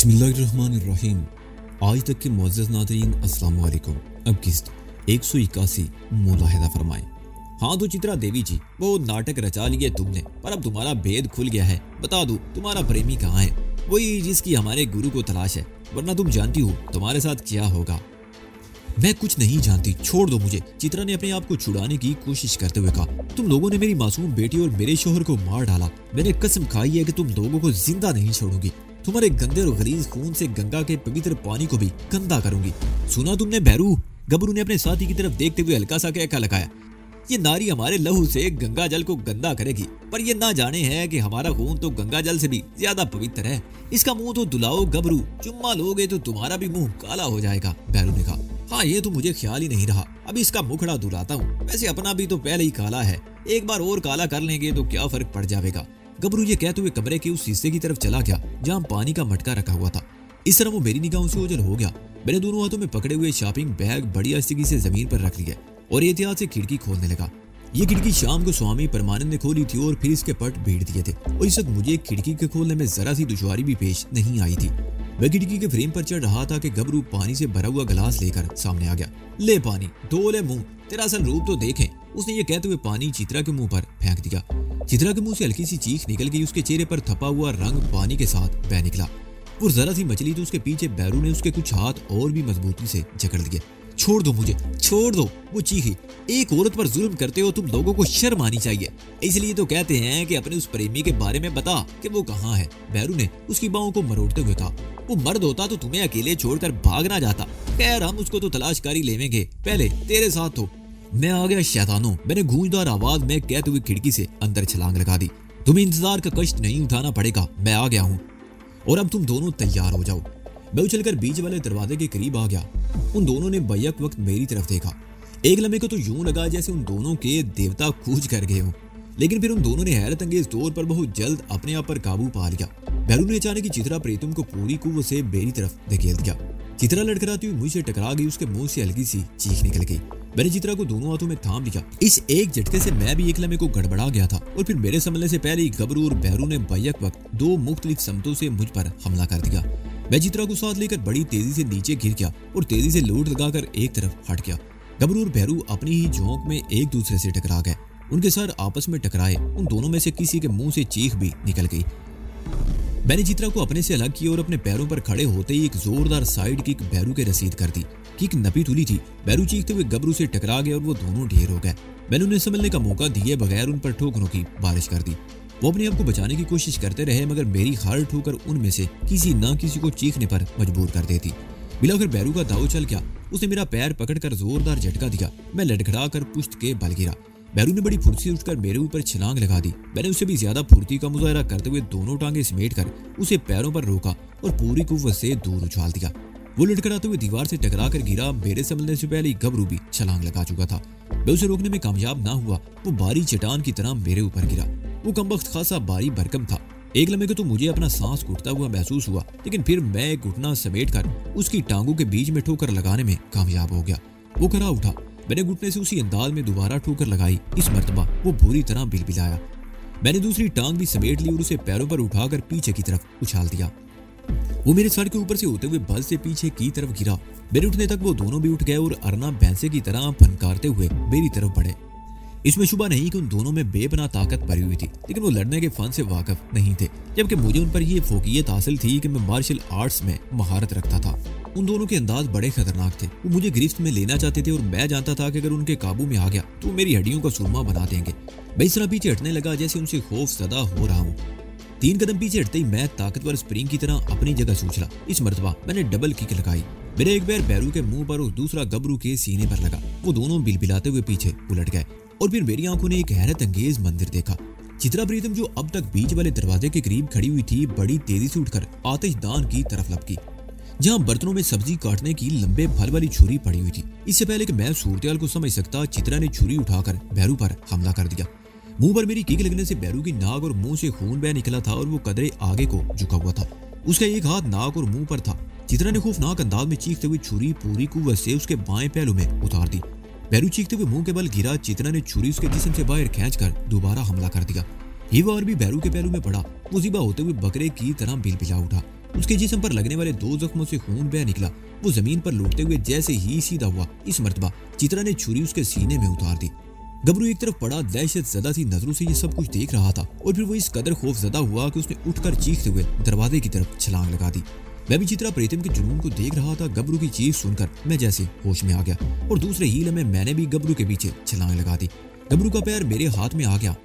बिस्मिल्लाहिर्रहमानिर्रहीम। आज तक के मुअज़्ज़ज़ नाज़रीन अस्सलाम वालेकुम। अब किस्त 181 मुलाहिज़ा फरमाएं। हाँ तो चित्रा देवी जी, वो नाटक रचा लिए तुमने, पर अब तुम्हारा भेद खुल गया है। बता दो तुम्हारा प्रेमी कहाँ है, वही जिसकी हमारे गुरु को तलाश है, वरना तुम जानती हो तुम्हारे साथ क्या होगा। मैं कुछ नहीं जानती, छोड़ दो मुझे। चित्रा ने अपने आप को छुड़ाने की कोशिश करते हुए कहा, तुम लोगों ने मेरी मासूम बेटी और मेरे शोहर को मार डाला। मैंने कसम खाई है कि तुम लोगों को जिंदा नहीं छोड़ूंगी। तुम्हारे गंदे और गलीज खून से गंगा के पवित्र पानी को भी गंदा करूंगी। सुना तुमने भैरू? गबरू ने अपने साथी की तरफ देखते हुए हल्का सा कहका लगाया। ये नारी हमारे लहू से गंगा जल को गंदा करेगी, पर ये ना जाने है कि हमारा खून तो गंगा जल से भी ज्यादा पवित्र है। इसका मुंह तो दुलाओ गबरू, चुम्मा लोगे तो तुम्हारा भी मुंह काला हो जाएगा। भैरू ने कहा, हाँ ये तो मुझे ख्याल ही नहीं रहा, अभी इसका मुखड़ा दुलाता हूँ। वैसे अपना भी तो पहले ही काला है, एक बार और काला कर लेंगे तो क्या फर्क पड़ जाएगा। गबरू ये कहते हुए कमरे के उस हिस्से की तरफ चला गया जहाँ पानी का मटका रखा हुआ था। इस तरह वो मेरी निगाहों से ओझल हो गया। मैंने दोनों हाथों में पकड़े हुए शॉपिंग बैग बढ़िया स्थिति से जमीन पर रख लिया और एहतियात से खिड़की खोलने लगा। ये खिड़की शाम को स्वामी परमानंद ने खोली थी और फिर इसके पट भीड़ दिए थे, और इस वक्त मुझे खिड़की के खोलने में जरा सी दुश्वारी भी पेश नहीं आई थी। मैं खिड़की के फ्रेम पर चढ़ रहा था कि गबरू पानी से भरा हुआ गिलास लेकर सामने आ गया। ले पानी, धो ले मुंह, तेरा असल रूप तो देखें। उसने ये कहते हुए पानी चित्रा के मुंह पर फेंक दिया। चित्रा के मुंह से हल्की सी चीख निकल गई। उसके चेहरे पर थपा हुआ रंग पानी के साथ बह निकला। वो जरा सी मछली तो उसके पीछे भैरू ने उसके कुछ हाथ और भी मजबूती से जकड़ लिए। छोड़ दो मुझे, छोड़ दो, वो चीखी। एक औरत पर जुल्म करते हो तुम लोगों को शर्म आनी चाहिए। इसलिए तो कहते हैं कि अपने उस प्रेमी के बारे में बता कि वो कहाँ है। भैरू ने उसकी बाहों को मरोड़ते हुए कहा, वो मर्द होता तो तुम्हें अकेले छोड़कर भाग ना जाता। खैर हम उसको तो तलाश कर ही लेंगे, पहले तेरे साथ हो। मैं आ गया शैतानों, मैंने गूंजदार आवाज में कहते हुए खिड़की से अंदर छलांग लगा दी। तुम्हें इंतजार का कष्ट नहीं उठाना पड़ेगा, मैं आ गया हूँ और अब तुम दोनों तैयार हो जाओ। मैं उछलकर बीच वाले दरवाजे के करीब आ गया। उन दोनों ने बैक वक्त मेरी तरफ देखा। एक लम्हे को तो यूं लगा जैसे उन दोनों के देवता कूच कर गए हों, लेकिन फिर उन दोनों ने हैरत अंगेज तौर पर बहुत जल्द अपने आप पर काबू पा लिया। भैरू ने अचानक चित्रा प्रीतम को पूरी कुव्वत से मेरी तरफ धकेल दिया। चित्रा लड़खड़ाती हुई मुझसे टकरा गई। उसके मुंह से हल्की सी चीख निकल गई। मैंने चित्रा को दोनों हाथों में थाम लिया। इस एक झटके से मैं भी एक लम्हे को गड़बड़ा गया था और फिर मेरे संभलने से पहले ही गबरू और भैरू ने बैक वक्त दो मुख्तलिफ समतों से मुझ पर हमला कर दिया। मैं चित्रा को साथ लेकर बड़ी तेजी से नीचे गिर गया और तेजी से लोट लगाकर एक तरफ हट गया। गबरू और भैरू अपनी ही झोंक में एक दूसरे से टकरा गए। उनके सर आपस में टकराए। उन दोनों में से किसी के मुंह से चीख भी निकल गई। मैंने चित्रा को अपने से अलग किया और अपने पैरों पर खड़े होते ही एक जोरदार साइड किक भैरू के रसीद कर दी। किक नपी तुली थी। भैरू चीखते हुए गबरू से टकरा गए और वो दोनों ढेर हो गए। मैंने उन्हें संभलने का मौका दिए बगैर उन पर ठोकरों की बारिश कर दी। वो अपने आप को बचाने की कोशिश करते रहे, मगर मेरी हर ठोकर उनमें से किसी न किसी को चीखने पर मजबूर कर देती। मिलाकर भैरू का दाव चल गया। उसने मेरा पैर पकड़कर जोरदार झटका दिया। मैं लड़खड़ा कर पुश्त के बल गिरा। भैरू ने बड़ी फुर्ती से उठकर मेरे ऊपर छलांग लगा दी। मैंने उससे भी ज्यादा फुर्ती का मुजाहरा करते हुए दोनों टांगे समेट कर उसे पैरों पर रोका और पूरी कुव्वत से दूर उछाल दिया। वो लड़खड़ाते हुए दीवार से टकरा कर गिरा। मेरे संभलने से पहले ही गबरू भी छलांग लगा चुका था। मैं उसे रोकने में कामयाब ना हुआ। वो भारी चट्टान की तरह मेरे ऊपर गिरा। वो कमबख्त खासा भारी भरकम था। एक लम्हे को तो मुझे अपना सांस घुटता हुआ महसूस हुआ, लेकिन फिर मैं एक घुटना समेट कर उसकी टांगों के बीच में ठोकर लगाने में कामयाब हो गया। वो खड़ा उठा। मैंने घुटने से उसी अंदाज में दोबारा ठोकर लगाई। इस मर्तबा वो बुरी तरह बिलबिलाया। मैंने दूसरी टांग भी समेट ली और उसे पैरों पर उठाकर पीछे की तरफ उछाल दिया। वो मेरे सर के ऊपर से होते हुए बल से पीछे की तरफ गिरा। मेरे उठने तक वो दोनों भी उठ गए और अरना भैंसे की तरह फनकारते हुए मेरी तरफ बढ़े। इसमें शुबा नहीं कि उन दोनों में बेपनाह ताकत भरी हुई थी, लेकिन वो लड़ने के फन से वाकिफ नहीं थे, जबकि मुझे उन पर यह फोकियत हासिल थी कि मैं मार्शल आर्ट्स में महारत रखता था। उन दोनों के अंदाज बड़े खतरनाक थे। वो मुझे गिरफ्त में लेना चाहते थे और मैं जानता था कि अगर उनके काबू में आ गया तो मेरी हड्डियों का सुरमा बना देंगे। मैं इस तरह पीछे हटने लगा जैसे उनसे खौफ ज़दा हो रहा हूँ। 3 कदम पीछे हटते ही मैं ताकतवर स्प्रिंग की तरह अपनी जगह से उछला। इस मर्तबा मैंने डबल किक लगाई। मेरे एक पैर भैरू के मुंह पर और दूसरा गबरू के सीने पर लगा। वो दोनों बिलबिलाते हुए पीछे उलट गए और फिर मेरी आंखों ने एक हैरत अंगेज मंदिर देखा। चित्रा प्रीतम जो अब तक बीच वाले दरवाजे के करीब खड़ी हुई थी, बड़ी तेजी से उठकर आतिशदान की तरफ लपकी, जहां बर्तनों में सब्जी काटने की लंबे फल वाली छुरी पड़ी हुई थी। इससे पहले कि मैं सूरतेहाल को समझ सकता, चित्रा ने छुरी उठाकर भैरू पर हमला कर दिया। मुंह पर मेरी किक लगने से भैरू की नाक और मुंह से खून बह निकला था और वो कदरे आगे को झुका हुआ था। उसका एक हाथ नाक और मुंह पर था। चित्रा ने खौफनाक अंदाज में चीखते हुए छुरी पूरी कुव्वत से उसके बाएं पहलू में उतार दी। भैरू चीखते हुए मुंह के बल गिरा। चित्रा ने छुरी उसके जिस्म से बाहर खींचकर दोबारा हमला कर दिया। ये वार भी भैरू के पहलू में पड़ा। वो ज़िबा होते हुए बकरे की तरह बिलबिला उठा। उसके जिस्म पर लगने वाले 2 जख्मों से खून बह निकला। वो जमीन पर लौटते हुए जैसे ही सीधा हुआ, इस मर्तबा चित्रा ने छुरी उसके सीने में उतार दी। गबरू एक तरफ पड़ा दहशत ज़दा सी नजरों से ये सब कुछ देख रहा था और फिर वो इस कदर खौफजदा हुआ कि उसने उठकर चीखते हुए दरवाजे की तरफ छलांग लगा दी। मैं भी चित्रा प्रीतम के जुनून को देख रहा था। गबरू की चीख सुनकर मैं जैसे होश में आ गया और दूसरे ही लम्हे मैंने भी गबरू के पीछे छलांग लगा दी। गबरू का पैर मेरे हाथ में आ गया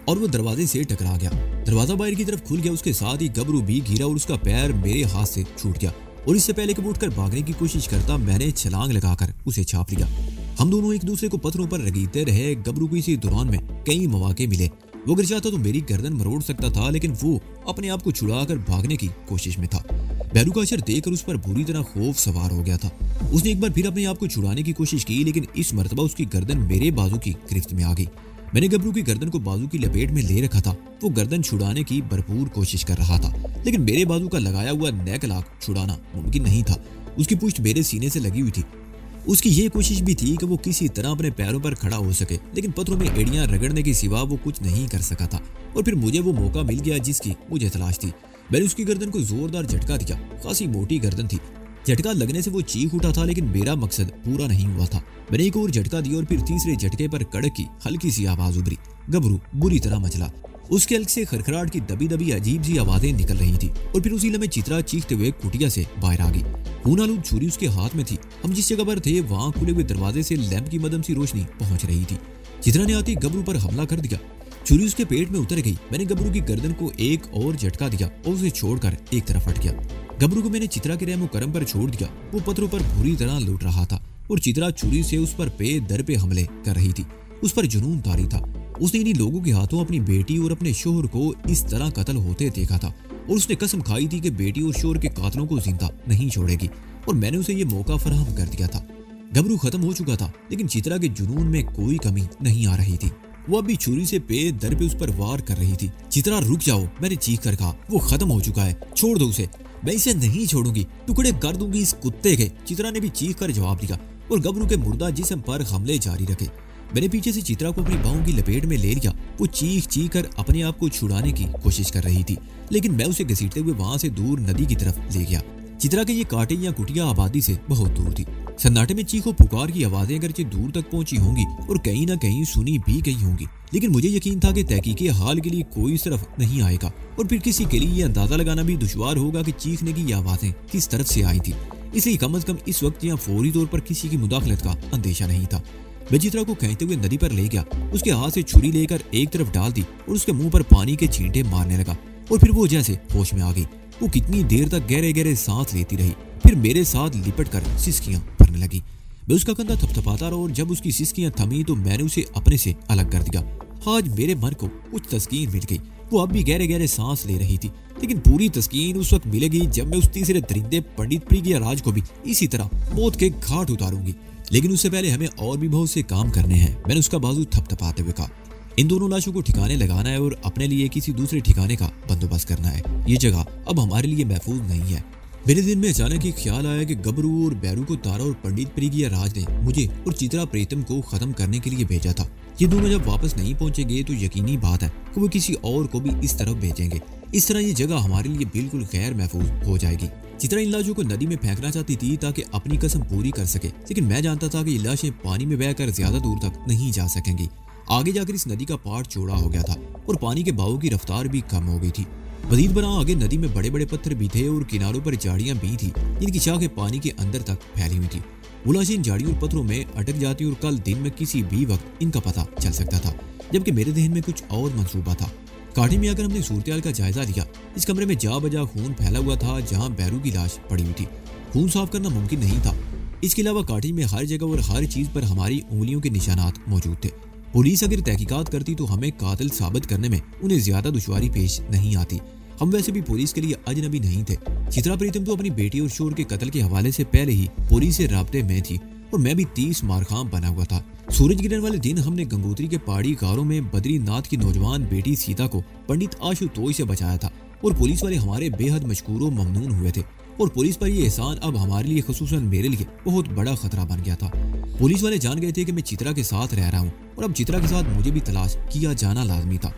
और वो दरवाजे से टकरा गया। दरवाजा बाहर की तरफ खुल गया, उसके साथ ही गबरू भी गिरा और उसका पैर मेरे हाथ से छूट गया। और इससे पहले कि वो उठकर भागने की कोशिश करता, मैंने छलांग लगाकर उसे छाप लिया। हम दोनों एक दूसरे को पत्थरों पर रगड़ते रहे। गबरू को इसी दौरान में कई मौके मिले। वो अगर चाहता तो मेरी गर्दन मरोड़ सकता था, लेकिन वो अपने आप को छुड़ाकर भागने की कोशिश में था। बैरू का असर देखकर उस पर बुरी तरह खौफ सवार हो गया था। उसने एक बार फिर अपने आप को छुड़ाने की कोशिश की, लेकिन इस मर्तबा उसकी गर्दन मेरे बाजू की गिरफ्त में आ गई। मैंने गबरू की गर्दन को बाजू की लपेट में ले रखा था। वो गर्दन छुड़ाने की भरपूर कोशिश कर रहा था, लेकिन मेरे बाजू का लगाया हुआ नेक लॉक छुड़ाना मुमकिन नहीं था। उसकी पुष्ट मेरे सीने से लगी हुई थी। उसकी ये कोशिश भी थी कि वो किसी तरह अपने पैरों पर खड़ा हो सके, लेकिन पत्थरों में एड़ियां रगड़ने के सिवा वो कुछ नहीं कर सका था। और फिर मुझे वो मौका मिल गया जिसकी मुझे तलाश थी। मैंने उसकी गर्दन को जोरदार झटका दिया। खासी मोटी गर्दन थी। झटका लगने से वो चीख उठा था, लेकिन मेरा मकसद पूरा नहीं हुआ था। मैंने एक और झटका दिया और फिर तीसरे झटके पर कड़क की हल्की सी आवाज उभरी। गबरू बुरी तरह मचला। उसके हल्क से खरखराट की दबी दबी अजीब सी आवाजें निकल रही थी और फिर उसी लम्हे चित्रा चीखते हुए कुटिया से बाहर आ गई। खूनालूद छुरी उसके हाथ में थी। हम जिस जगह पर थे वहां खुले हुए दरवाजे से लैंप की मदम सी रोशनी पहुंच रही थी। चित्रा ने आते गबरू पर हमला कर दिया। छुरी उसके पेट में उतर गई। मैंने गबरू की गर्दन को एक और झटका दिया और उसे छोड़कर एक तरफ हट गया। गबरू को मैंने चित्रा के रहमो करम पर छोड़ दिया। वो पत्थरों पर बुरी तरह लूट रहा था और चित्रा छुरी से उस पर पे दर पे हमले कर रही थी। उस पर जुनून तारी था। उसने इन्हीं लोगों के हाथों अपनी बेटी और अपने शोहर को इस तरह कत्ल होते देखा था और उसने कसम खाई थी कि बेटी और शोहर के कातलों को जिंदा नहीं छोड़ेगी, और मैंने उसे ये मौका फराहम कर दिया था। गबरू खत्म हो चुका था, लेकिन चित्रा के जुनून में कोई कमी नहीं आ रही थी। वो अभी छुरी से पे दर पे उस पर वार कर रही थी। चित्रा रुक जाओ, मैंने चीख कर कहा। वो खत्म हो चुका है, छोड़ दो उसे। मैं इसे नहीं छोड़ूंगी, टुकड़े कर दूंगी इस कुत्ते के। चित्रा ने भी चीख कर जवाब दिया और गबरू के मुर्दा जिस्म पर हमले जारी रखे। मैंने पीछे से चित्रा को अपनी बाहों की लपेट में ले लिया। वो चीख चीख कर अपने आप को छुड़ाने की कोशिश कर रही थी, लेकिन मैं उसे घसीटते हुए वहां से दूर नदी की तरफ ले गया। चित्रा के ये कांटे या कुटिया आबादी से बहुत दूर थी। सन्नाटे में चीखों पुकार की आवाजें अगरचे दूर तक पहुंची होंगी और कहीं ना कहीं सुनी भी गई होंगी, लेकिन मुझे यकीन था कि तहकीके हाल के लिए कोई सिर्फ नहीं आएगा और फिर किसी के लिए यह अंदाजा लगाना भी दुश्वार होगा कि चीखने की ये आवाजें किस तरफ से आई थी। इसलिए कम अज कम इस वक्त या फौरी तौर पर किसी की मुदाखलत का अंदेशा नहीं था। मैं चित्रा को खींचते हुए नदी पर ले गया। उसके हाथ से छुरी लेकर एक तरफ डाल दी और उसके मुंह पर पानी के छींटे मारने लगा और फिर वो जैसे होश में आ गई। वो कितनी देर तक गहरे गहरे सांस लेती रही, फिर मेरे साथ लिपट कर सिसकियां भरने लगी। मैं उसका कंधा थपथपाता रहा और जब उसकी सिसकियां थमी तो मैंने उसे अपने से अलग कर दिया। आज मेरे मन को कुछ तस्कीन मिल गई। वो अब भी गहरे गहरे सांस ले रही थी, लेकिन पूरी तस्कीन उस वक्त मिलेगी जब मैं उस तीसरे दरिंदे पंडित प्रियराज को भी इसी तरह मौत के घाट उतारूंगी। लेकिन उससे पहले हमें और भी बहुत से काम करने हैं। मैंने उसका बाजू थपथपाते हुए कहा, इन दोनों लाशों को ठिकाने लगाना है और अपने लिए किसी दूसरे ठिकाने का बंदोबस्त करना है। ये जगह अब हमारे लिए महफूज नहीं है। मेरे दिन में अचानक एक ख्याल आया कि गबरू और बैरू को तारा और पंडित प्रियराज ने मुझे और चित्रा प्रीतम को खत्म करने के लिए भेजा था। ये दोनों जब वापस नहीं पहुंचेंगे तो यकीनी बात है कि वो किसी और को भी इस तरफ भेजेंगे। इस तरह ये जगह हमारे लिए बिल्कुल गैर महफूज हो जाएगी। चित्रा इन लाशों को नदी में फेंकना चाहती थी ताकि अपनी कसम पूरी कर सके, लेकिन मैं जानता था कि ये लाशें पानी में बहकर ज्यादा दूर तक नहीं जा सकेंगी। आगे जाकर इस नदी का पार्ट चौड़ा हो गया था और पानी के बहाव की रफ्तार भी कम हो गई थी। मजीद बना आगे नदी में बड़े बड़े पत्थर भी थे और किनारों पर झाड़ियां भी थी जिनकी शाखें पानी के अंदर तक फैली हुई थी। वो लाशें इन झाड़ियों और पत्थरों में अटक जाती और कल दिन में किसी भी वक्त इनका पता चल सकता था, जबकि मेरे जहन में कुछ और मंसूबा था। काठी में आकर हमने सूरत का जायजा लिया। इस कमरे में जा बजा खून फैला हुआ था जहां बैरू की लाश पड़ी हुई थी। खून साफ करना मुमकिन नहीं था। इसके अलावा काठी में हर जगह और हर चीज पर हमारी उंगलियों के निशानात मौजूद थे। पुलिस अगर तहकीकात करती तो हमें कातिल साबित करने में उन्हें ज्यादा दुश्वारी पेश नहीं आती। हम वैसे भी पुलिस के लिए अजनबी नहीं थे। चित्रा प्रीतम तो अपनी बेटी और शोहर के कत्ल के हवाले से पहले ही पुलिस से राब्ते में थी और मैं भी 30 मारखाम बना हुआ था। सूरज गिरने वाले दिन हमने गंगोत्री के पहाड़ी गारों में बद्रीनाथ की नौजवान बेटी सीता को पंडित आशुतोष से बचाया था और पुलिस वाले हमारे बेहद मशकूर व ममनून हुए थे और पुलिस पर यह एहसान अब हमारे लिए, खुसूसन मेरे लिए, बहुत बड़ा खतरा बन गया था। पुलिस वाले जान गए थे कि मैं चित्रा के साथ रह रहा हूँ और अब चित्रा के साथ मुझे भी तलाश किया जाना लाजमी था।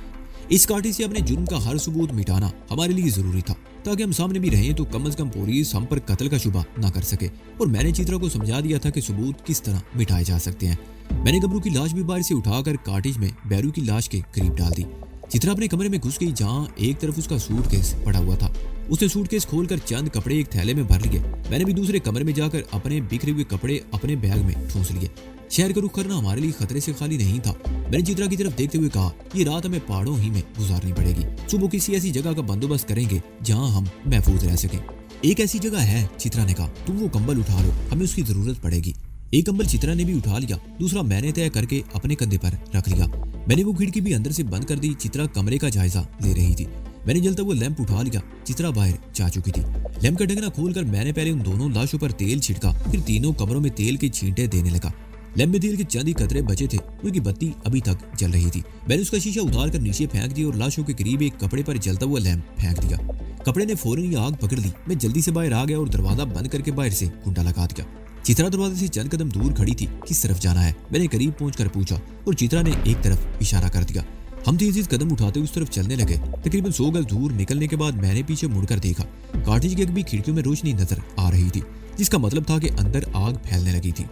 इस काठी से अपने जुर्म का हर सबूत मिटाना हमारे लिए जरूरी था, ताकि हम सामने भी रहें तो कम से कम पुलिस हम पर कत्ल का शुबा ना कर सके। और मैंने चित्रा को समझा दिया था कि सबूत किस तरह मिटाए जा सकते हैं। मैंने गबरू की लाश भी बाहर से उठाकर काटेज में बैरू की लाश के करीब डाल दी। चित्रा अपने कमरे में घुस गई, जहाँ एक तरफ उसका सूटकेस पड़ा हुआ था। उसने सूटकेस खोलकर चंद कपड़े एक थैले में भर लिए। मैंने भी दूसरे कमरे में जाकर अपने बिखरे हुए कपड़े अपने बैग में ठूंस लिए। शहर का रुख करना हमारे लिए खतरे से खाली नहीं था। मैंने चित्रा की तरफ देखते हुए कहा, ये रात हमें पहाड़ों ही में गुजारनी पड़ेगी। सुबह किसी ऐसी जगह का बंदोबस्त करेंगे जहाँ हम महफूज रह सकें। एक ऐसी जगह है, चित्रा ने कहा, तुम वो कंबल उठा लो, हमें उसकी जरूरत पड़ेगी। एक कंबल चित्रा ने भी उठा लिया, दूसरा मैंने तय करके अपने कंधे पर रख लिया। मैंने वो खिड़की भी अंदर से बंद कर दी। चित्रा कमरे का जायजा ले रही थी। मैंने जलता हुआ लैंप उठा लिया। चित्रा बाहर जा चुकी थी। लैंप का ढक्कन खोलकर मैंने पहले उन दोनों लाशों पर तेल छिड़का, फिर तीनों कमरों में तेल के छींटे देने लगा। लैंप में तेल के चंद ही कतरे बचे थे, उनकी बत्ती अभी तक जल रही थी। मैंने उसका शीशा उतार कर नीचे फेंक दिया और लाशों के करीब एक कपड़े पर जलता हुआ लैंप फेंक दिया। कपड़े ने फौरन ही आग पकड़ ली। मैं जल्दी से बाहर आ गया और दरवाजा बंद करके बाहर से कुंडा लगा दिया। चित्रा दरवाजे से चंद कदम दूर खड़ी थी। किस तरफ जाना है, मैंने करीब पहुंचकर पूछा और चित्रा ने एक तरफ इशारा कर दिया। हम तेजी से कदम उठाते उस तरफ चलने लगे। तकरीबन 100 गज दूर निकलने के बाद मैंने पीछे मुड़कर देखा। काटेज की भी खिड़कियों में रोशनी नजर आ रही थी, जिसका मतलब था कि अंदर आग फैलने लगी थी।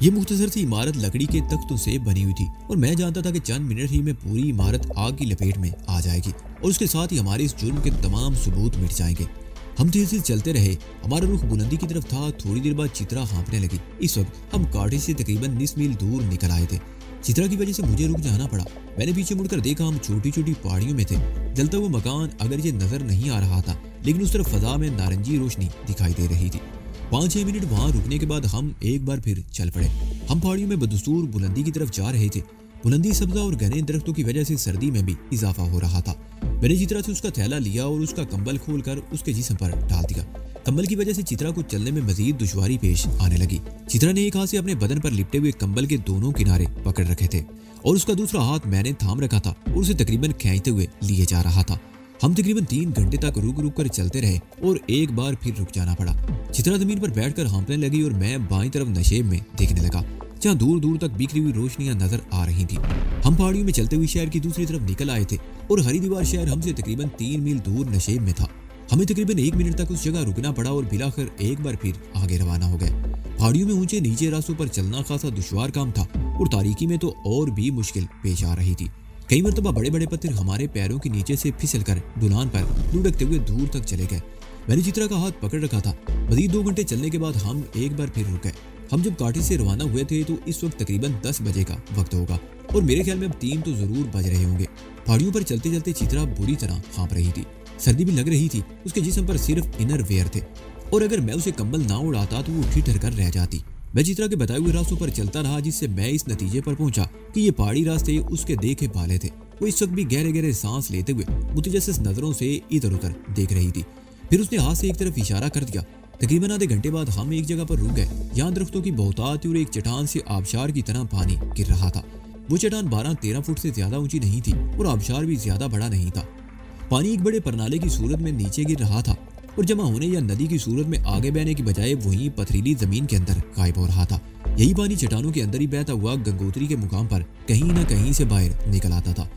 ये मुख्तसर सी इमारत लकड़ी के तख्तों से बनी हुई थी और मैं जानता था कि चंद मिनट ही में पूरी इमारत आग की लपेट में आ जाएगी और उसके साथ ही हमारे इस जुर्म के तमाम सबूत मिट जाएंगे। हम तेजी से चलते रहे। हमारा रुख बुलंदी की तरफ था। थोड़ी देर बाद चित्रा हाँफने लगी। इस वक्त हम काटेज से तकरीबन 20 मील दूर निकल आए थे। चित्रा की वजह से मुझे रुक जाना पड़ा। मैंने पीछे मुड़कर देखा, हम छोटी छोटी पहाड़ियों में थे। जलता हुआ मकान अगर ये नजर नहीं आ रहा था, लेकिन उस तरफ फजा में नारंगी रोशनी दिखाई दे रही थी। 5-6 मिनट वहां रुकने के बाद हम एक बार फिर चल पड़े। हम पहाड़ियों में बदस्तूर बुलंदी की तरफ जा रहे थे। बुलंदी, सब्जा और घने दरख्तों की वजह से सर्दी में भी इजाफा हो रहा था। मैंने चित्रा से उसका थैला लिया और उसका कंबल खोलकर उसके जिस्म पर डाल दिया। कंबल की वजह से चित्रा को चलने में मजीद दुश्वारी पेश आने लगी। चित्रा ने एक हाथ से अपने बदन पर लिपटे हुए कंबल के दोनों किनारे पकड़ रखे थे और उसका दूसरा हाथ मैंने थाम रखा था और उसे तकरीबन खींचते हुए लिए जा रहा था। हम तकरीबन 3 घंटे तक रुक रुक कर चलते रहे और एक बार फिर रुक जाना पड़ा। चित्रा जमीन पर बैठकर हाँफने लगी और मैं बाईं तरफ नशेब में देखने लगा, जहाँ दूर दूर तक बिखरी हुई रोशनियां नजर आ रही थी। हम पहाड़ियों में चलते हुए शहर की दूसरी तरफ निकल आए थे और हरी दीवार शहर हमसे तकरीबन 3 मील दूर नशेब में था। हमें तकरीबन 1 मिनट तक उस जगह रुकना पड़ा और बिलाखिर एक बार फिर आगे रवाना हो गए। पहाड़ियों में ऊंचे नीचे रास्तों पर चलना खासा दुश्वार काम था और तारीकी में तो और भी मुश्किल पेश आ रही थी। कई मरतबा बड़े बड़े पत्थर हमारे पैरों के नीचे से फिसल कर ढलान पर लुढ़कते हुए दूर तक चले गए। मैंने चित्रा का हाथ पकड़ रखा था। मजीद 2 घंटे चलने के बाद हम एक बार फिर रुक गए। हम जब काटेज से रवाना हुए थे तो इस वक्त तकरीबन 10 बजे का वक्त होगा और मेरे ख्याल में अब 3 तो जरूर बज रहे होंगे। पहाड़ियों पर चलते चलते चित्रा बुरी तरह हाँफ रही थी। सर्दी भी लग रही थी। उसके जिस्म पर सिर्फ इनर वेयर थे और अगर मैं उसे कंबल ना उड़ाता तो वो ठिठर कर रह जाती। मैं चित्रा के बताए हुए रास्तों पर चलता रहा, जिससे मैं इस नतीजे पर पहुंचा कि ये पहाड़ी रास्ते उसके देखे भाले थे। वो इस वक्त भी गहरे गहरे सांस लेते हुए मुतजस्सिस नजरों से इधर उधर देख रही थी। फिर उसने हाथ से एक तरफ इशारा कर दिया। तकरीबन आधे घंटे बाद हम एक जगह पर रुक गए। यहाँ दरख्तों की बहुतात थी और एक चट्टान से आबशार की तरह पानी गिर रहा था। वो चट्टान 12-13 फुट से ज्यादा ऊंची नहीं थी और आबशार भी ज्यादा बड़ा नहीं था। पानी एक बड़े परनाले की सूरत में नीचे गिर रहा था और जमा होने या नदी की सूरत में आगे बहने की बजाय वहीं पथरीली जमीन के अंदर गायब हो रहा था। यही पानी चट्टानों के अंदर ही बहता हुआ गंगोत्री के मुकाम पर कहीं न कहीं से बाहर निकल आता था।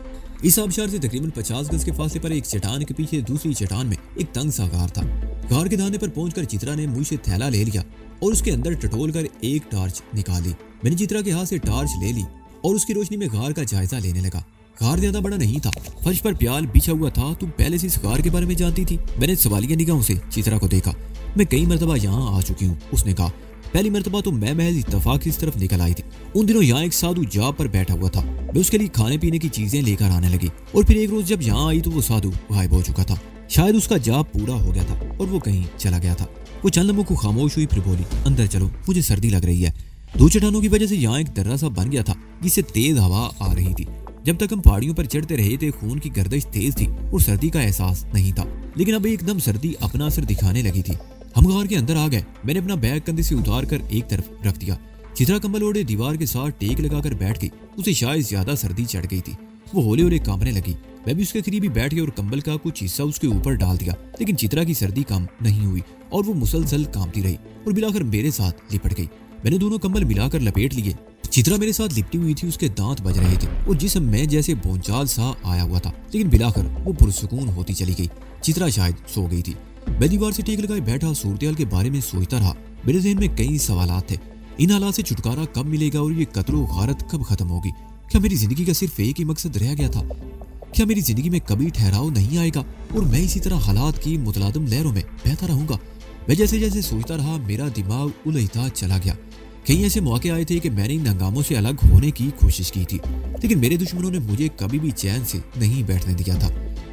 इस आबशार से तकरीबन 50 गज के फासले पर एक चट्टान के पीछे दूसरी चट्टान में एक तंग सा गार था। गार के दाने पर पहुंचकर चित्रा ने मुंह से थैला ले लिया और उसके अंदर टटोल कर एक टार्च निकाली। मैंने चित्रा के हाथ से टार्च ले ली और उसकी रोशनी में गार का जायजा लेने लगा। गार ज्यादा बड़ा नहीं था। फर्श पर प्याल बिछा हुआ था। तुम पहले से इस गार के बारे में जानती थी? मैंने सवालिया निगाहों से चित्रा को देखा। मैं कई मरतबा यहाँ आ चुकी हूँ, उसने कहा। पहली मरतबा तो मैं महज इत्तफाक इस तरफ निकल आई थी। उन दिनों यहाँ एक साधु जाप पर बैठा हुआ था। मैं उसके लिए खाने पीने की चीजें लेकर आने लगी और फिर एक रोज जब यहाँ आई तो वो साधु गायब हो चुका था। शायद उसका जाप पूरा हो गया था और वो कहीं चला गया था। वो चंद लम्हों को खामोश हुई, फिर बोली, अंदर चलो, मुझे सर्दी लग रही है। 2 चट्टानों की वजह से यहाँ एक दर्रा सा बन गया था जिससे तेज हवा आ रही थी। जब तक हम पहाड़ियों पर चढ़ते रहे थे खून की गर्दिश तेज थी और सर्दी का एहसास नहीं था, लेकिन अब एकदम सर्दी अपना असर दिखाने लगी थी। हम गार के अंदर आ गए। मैंने अपना बैग कंधे से उतार कर एक तरफ रख दिया। चित्रा कंबल ओढ़े दीवार के साथ टेक लगाकर बैठ गई। उसे शायद ज्यादा सर्दी चढ़ गई थी। वो हौले हौले कांपने लगी। मैं भी उसके करीब ही बैठ गया और कंबल का कुछ हिस्सा उसके ऊपर डाल दिया, लेकिन चित्रा की सर्दी कम नहीं हुई और वो मुसलसल कांपती रही और बिलाकर मेरे साथ लिपट गई। मैंने दोनों कंबल मिलाकर लपेट लिए चित्रा मेरे साथ लिपटी हुई थी, उसके दांत बज रहे थे और जिस्म में जैसे भूचाल सा आया हुआ था, लेकिन बिलाकर वो पुरसुकून होती चली गई। चित्रा शायद सो गई थी। मैं दीवार से टेक लगाए बैठा सूरतेहाल के बारे में सोचता रहा। मेरे ज़हन में कई सवालात थे। इन हालात से छुटकारा कब मिलेगा और ये कत्लो गारत कब खत्म होगी? क्या मेरी जिंदगी का सिर्फ एक ही मकसद रह गया था? क्या मेरी जिंदगी में कभी ठहराव नहीं आएगा और मैं इसी तरह हालात की मुतलादिम लहरों में बहता रहूंगा? मैं जैसे जैसे सोचता रहा मेरा दिमाग उलझता चला गया। कई ऐसे मौके आए थे कि मैंने इन हंगामों से अलग होने की कोशिश की थी, लेकिन मेरे दुश्मनों ने मुझे कभी भी चैन से नहीं बैठने दिया था।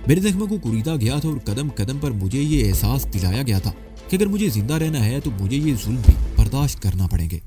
मेरे जख्मों को कुरीदा गया था और कदम कदम पर मुझे ये एहसास दिलाया गया था कि अगर मुझे जिंदा रहना है तो मुझे ये जुल्म भी बर्दाश्त करना पड़ेंगे।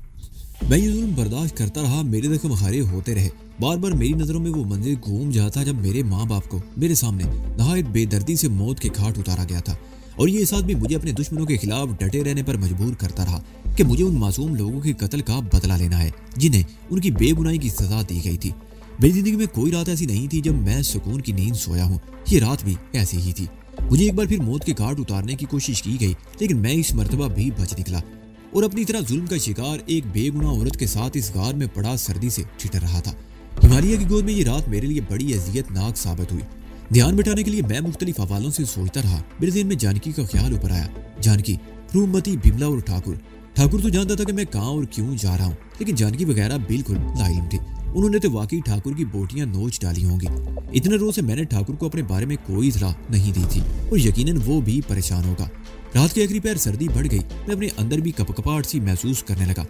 मैं ये जुल्म बर्दाश्त करता रहा, मेरे जख्म हरे होते रहे। बार बार मेरी नजरों में वो मंजिल घूम जाता जब मेरे माँ बाप को मेरे सामने नहायत बेदर्दी से मौत के घाट उतारा गया था, और ये एहसास भी मुझे अपने दुश्मनों के खिलाफ डटे रहने पर मजबूर करता रहा कि मुझे उन मासूम लोगों के कत्ल का बदला लेना है जिन्हें उनकी बेगुनाही की सजा दी गई थी। मेरी जिंदगी में कोई रात ऐसी नहीं थी जब मैं सुकून की नींद सोया हूँ। ये रात भी ऐसी ही थी। मुझे एक बार फिर मौत के घाट उतारने की कोशिश की गई, लेकिन मैं इस मर्तबा भी बच निकला और अपनी तरह जुल्म का शिकार एक बेगुनाह औरत के साथ इस गार में पड़ा सर्दी से ठिठर रहा था। हिमालय की गोद में ये रात मेरे लिए बड़ी अजियतनाक साबित हुई। ध्यान बिठाने के लिए मैं मुख्तलिफ हवालों से सोचता रहा। मेरे ज़हन में जानकी का ख्याल ऊपर आया। जानकी, रूपमती, बिमला और ठाकुर। ठाकुर तो जानता था कि मैं कहाँ और क्यों जा रहा हूँ, लेकिन जानकी वगैरह बिल्कुल लाइल्म थी। उन्होंने तो वाकई ठाकुर की बोटियां नोच डाली होंगी। इतने रोज से मैंने ठाकुर को अपने बारे में कोई इत्तला नहीं दी थी और यकीनन वो भी परेशान होगा। रात के आखिरी पैर सर्दी बढ़ गई। मैं अपने अंदर भी कपकपाहट सी महसूस करने लगा।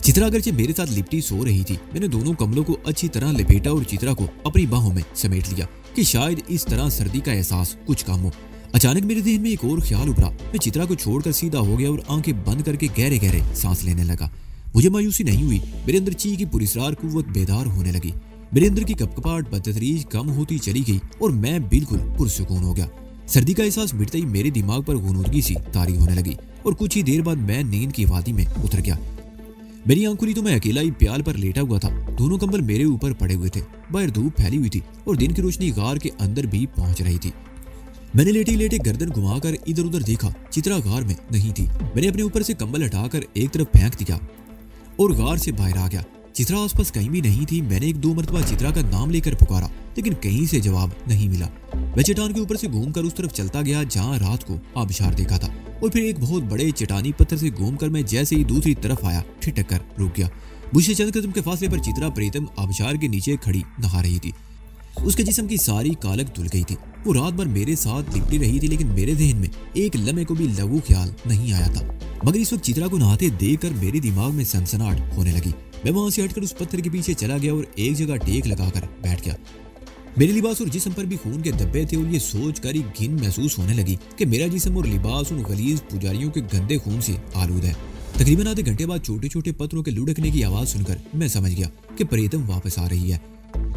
चित्रा अगरचे मेरे साथ लिपटी सो रही थी। मैंने दोनों कमलों को अच्छी तरह लपेटा और चित्रा को अपनी बाहों में समेट लिया कि शायद इस तरह सर्दी का एहसास कुछ कम हो। अचानक मेरे ज़हन में एक और ख्याल उभरा। मैं चित्रा को छोड़कर सीधा हो गया और आंखें बंद करके गहरे गहरे सांस लेने लगा। मुझे मायूसी नहीं हुई। मेरे अंदर ची की पुरस्रार कुव्वत बेदार होने लगी। मेरे अंदर की कपकपाहट बदतदरीज कम होती चली गई और मैं बिल्कुल पुरसुकून हो गया। सर्दी का एहसास मिटते ही मेरे दिमाग पर गुनूदगी सी तारी होने लगी और कुछ ही देर बाद मैं नींद की वादी में उतर गया। मेरी आंख खुली तो मैं अकेला ही प्याल पर लेटा हुआ था। दोनों कंबल मेरे ऊपर पड़े हुए थे। बाहर धूप फैली हुई थी और दिन की रोशनी गार के अंदर भी पहुंच रही थी। मैंने लेटे लेटे गर्दन घुमाकर इधर उधर देखा। चित्रा गार में नहीं थी। मैंने अपने ऊपर से कंबल हटाकर एक तरफ फेंक दिया और गार से बाहर आ गया। चित्रा आसपास कहीं भी नहीं थी। मैंने एक दो मरतबा चित्रा का नाम लेकर पुकारा, लेकिन कहीं से जवाब नहीं मिला। मैं चट्टान के ऊपर से घूमकर उस तरफ चलता गया जहां रात को आबशार देखा था, और फिर एक बहुत बड़े चट्टानी पत्थर से घूमकर मैं जैसे ही दूसरी तरफ आया ठिठक कर रुक गया। मुझसे चंद कदम के फासले पर चित्रा प्रीतम आबशार के नीचे खड़ी नहा रही थी। उसके जिस्म की सारी कालक धुल गई थी। वो रात भर मेरे साथ लिपटी रही थी, लेकिन मेरे ज़हन में एक लम्हे को भी लघु ख्याल नहीं आया था। मगर इस वक्त चित्रा को नहाते देखकर मेरे दिमाग में सनसनाहट होने लगी। मैं वहां से हटकर उस पत्थर के पीछे चला गया और एक जगह टेक लगाकर बैठ गया। मेरे लिबास और जिस्म पर भी खून के धब्बे थे और ये सोचकर ही घिन महसूस होने लगी कि मेरा जिस्म और लिबास उन गलीज पुजारियों के गंदे खून से आलूद है। तकरीबन आधे घंटे बाद छोटे छोटे पत्थरों के लुढ़कने की आवाज सुनकर मैं समझ गया कि प्रीतम वापस आ रही है।